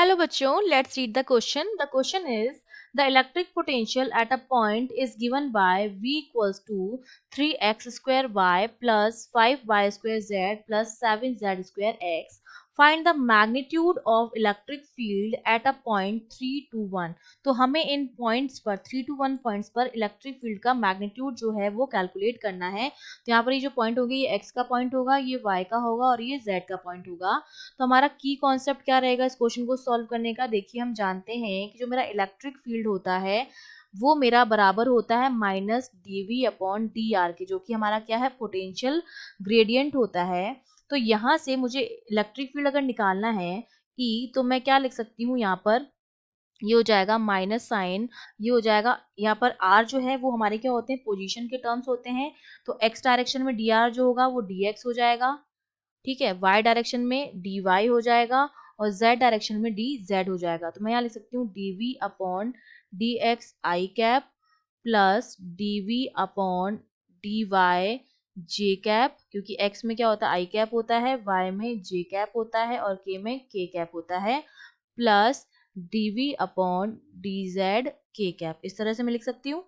Hello बच्चों, let's read the question. The question is the electric potential at a point is given by V equals to 3x square y plus 5y square z plus 7z square x. Find the magnitude of electric field at a point 3 to 1. तो हमें इन points पर 3 to 1 points पर electric field का magnitude जो है वो calculate करना है. तो यहाँ पर ये जो पॉइंट होगी ये x का पॉइंट होगा, ये y का होगा और ये z का पॉइंट होगा. तो हमारा की कॉन्सेप्ट क्या रहेगा इस क्वेश्चन को सॉल्व करने का. देखिए हम जानते हैं कि जो मेरा इलेक्ट्रिक फील्ड होता है वो मेरा बराबर होता है माइनस dv अपॉन dr के, जो कि हमारा क्या है पोटेंशियल ग्रेडियंट होता है. तो यहाँ से मुझे इलेक्ट्रिक फील्ड अगर निकालना है ई, तो मैं क्या लिख सकती हूँ यहाँ पर, ये हो जाएगा माइनस साइन, ये हो जाएगा यहाँ पर आर जो है वो हमारे क्या होते हैं पोजीशन के टर्म्स होते हैं. तो एक्स डायरेक्शन में डी आर जो होगा वो डी एक्स हो जाएगा, ठीक है. y डायरेक्शन में dy हो जाएगा और z डायरेक्शन में dz हो जाएगा. तो मैं यहाँ लिख सकती हूँ dv upon dx i cap plus dv upon dy j cap, क्योंकि x में क्या होता है i कैप होता है, y में j कैप होता है और k में k कैप होता है, plus dv upon dz k cap. इस तरह से मैं लिख सकती हूँ,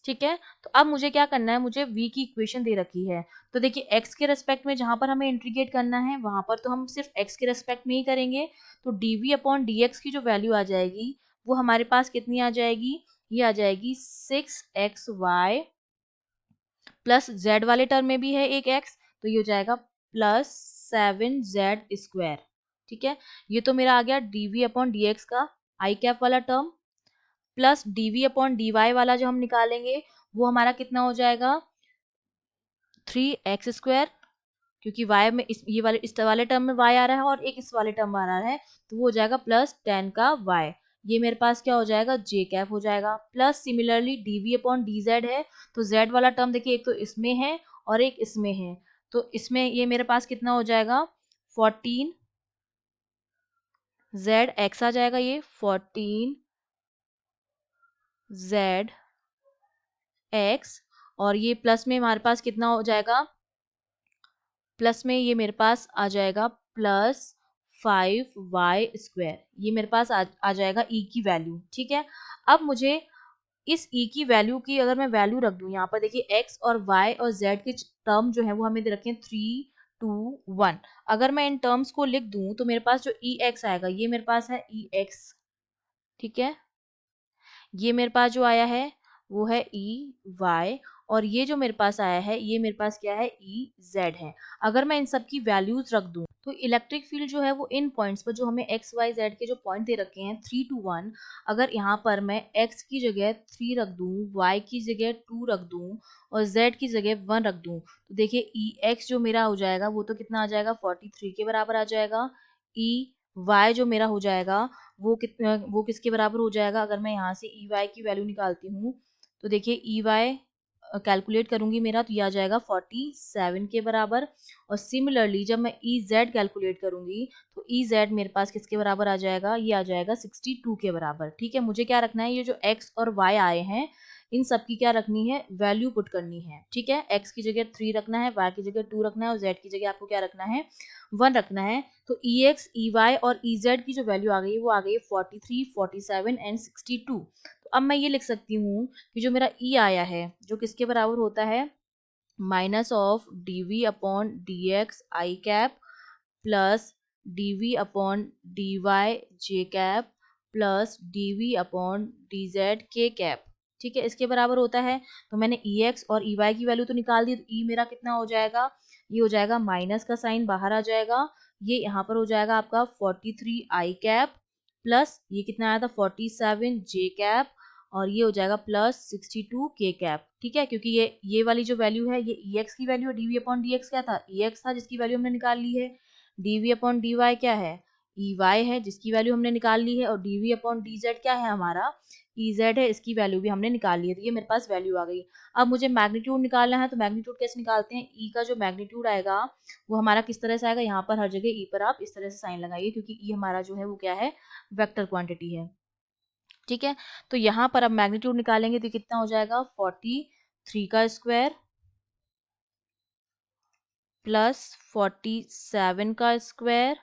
ठीक है. तो अब मुझे क्या करना है, मुझे v की इक्वेशन दे रखी है. तो देखिए x के रेस्पेक्ट में जहां पर हमें इंटीग्रेट करना है वहां पर तो हम सिर्फ x के रेस्पेक्ट में ही करेंगे. तो dv अपॉन dx की जो वैल्यू आ जाएगी वो हमारे पास कितनी आ जाएगी, ये आ जाएगी 6xy प्लस z वाले टर्म में भी है एक x, तो ये हो जाएगा प्लस 7z स्क्वायर, ठीक है. ये तो मेरा आ गया dv अपॉन dx का आई कैप वाला term, plus dv upon dy वाला जो हम निकालेंगे वो हमारा कितना हो जाएगा 3x स्क्वायर, क्योंकि y में इस वाले टर्म में y आ रहा है और एक इस वाले टर्म में आ रहा है, तो वो हो जाएगा प्लस 10 का y. ये मेरे पास क्या हो जाएगा j कैप हो जाएगा, plus similarly dv upon dz है. तो z वाला टर्म देखिए एक तो इसमें है और एक इसमें है, तो इसमें ये मेरे पास कितना हो जाएगा 14 z x आ जाएगा, ये 14 z x, और ये प्लस में हमारे पास कितना हो जाएगा, प्लस में ये मेरे पास आ जाएगा प्लस 5y स्क्वायर. ये मेरे पास आ जाएगा e की वैल्यू, ठीक है. अब मुझे इस e की वैल्यू की अगर मैं वैल्यू रख दूं यहाँ पर, देखिए x और y और z के टर्म जो है वो हमें दे रखे हैं 3 2 1. अगर मैं इन टर्म्स को लिख दूं तो मेरे पास जो ex आएगा ये मेरे पास है ex, ठीक है. ये मेरे पास जो आया है वो है ई वाई, और ये जो मेरे पास आया है ये मेरे पास क्या है ई जेड है. अगर मैं इन सब की वैल्यूज रख दूं तो इलेक्ट्रिक फील्ड जो है वो इन पॉइंट्स पर जो हमें एक्स वाई जेड के जो पॉइंट दे रखे हैं 3 to 1, अगर यहाँ पर मैं x की जगह 3 रख दूं, y की जगह 2 रख दूं और z की जगह 1 रख दूं, तो देखिए ई एक्स जो मेरा हो जाएगा वो तो कितना आ जाएगा 43 के बराबर आ जाएगा. ई वाई जो मेरा हो जाएगा वो किसके बराबर हो जाएगा, अगर मैं यहाँ से ई वाई की वैल्यू निकालती हूँ तो देखिए ई वाई कैलकुलेट करूंगी मेरा तो ये आ जाएगा 47 के बराबर. और सिमिलरली जब मैं ई जेड कैलकुलेट करूंगी तो ई जेड मेरे पास किसके बराबर आ जाएगा, ये आ जाएगा 62 के बराबर, ठीक है. मुझे क्या रखना है, ये जो एक्स और वाई आए हैं इन सब की क्या रखनी है, वैल्यू पुट करनी है, ठीक है. एक्स की जगह 3 रखना है, वाई की जगह 2 रखना है और जेड की जगह आपको क्या रखना है 1 रखना है. तो ई एक्स ई वाई और ई जेड की जो वैल्यू आ गई वो आ गई 43 47 एंड 62. तो अब मैं ये लिख सकती हूँ कि जो मेरा ई आया है जो किसके बराबर होता है minus of d v upon d x i cap plus d v upon d y j cap plus d v upon d z के कैप, ठीक है, इसके बराबर होता है. तो मैंने ई एक्स और ई वाई की वैल्यू तो निकाल दी, तो ई मेरा कितना हो जाएगा, ये हो जाएगा माइनस का साइन बाहर आ जाएगा, ये यहाँ पर हो जाएगा आपका 43 आई कैप प्लस ये कितना आया था 47 जे कैप और ये हो जाएगा प्लस 62 के कैप, ठीक है. क्योंकि ये वाली जो वैल्यू है ये ई एक्स की वैल्यू है, d v upon d x क्या था ई एक्स था जिसकी वैल्यू हमने निकाल ली है, d v upon d y क्या है ई वाई है जिसकी वैल्यू हमने निकाल ली है, और d v upon d z क्या है हमारा ई जेड है, इसकी वैल्यू भी हमने निकाल ली है. तो ये मेरे पास वैल्यू आ गई. अब मुझे मैग्नीट्यूड निकालना है, तो मैग्नीट्यूड कैसे निकालते हैं, ई का जो मैग्नीट्यूड आएगा वो हमारा किस तरह से आएगा, यहाँ पर हर जगह ई पर आप इस तरह से साइन लगाइए क्योंकि ई हमारा जो है वो क्या है वेक्टर क्वांटिटी है, ठीक है. तो यहाँ पर अब मैग्नीट्यूड निकालेंगे तो कितना हो जाएगा 43 का स्क्वायर प्लस 47 का स्क्वायर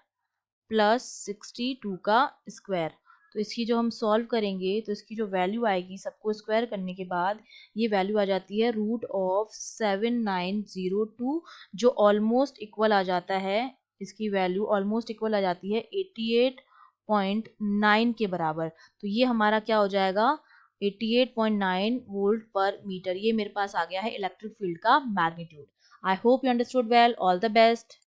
प्लस 62 का स्क्वायर। तो इसकी जो हम सॉल्व करेंगे तो इसकी जो वैल्यू आएगी, सबको स्क्वायर करने के बाद ये वैल्यू आ जाती है √7902, जो ऑलमोस्ट इक्वल आ जाता है, इसकी वैल्यू ऑलमोस्ट इक्वल आ जाती है 88.9 के बराबर। तो ये हमारा क्या हो जाएगा, 88.9 वोल्ट पर मीटर। ये मेरे पास आ गया है इलेक्ट्रिक फील्ड का magnitude. I hope you understood well. All the best.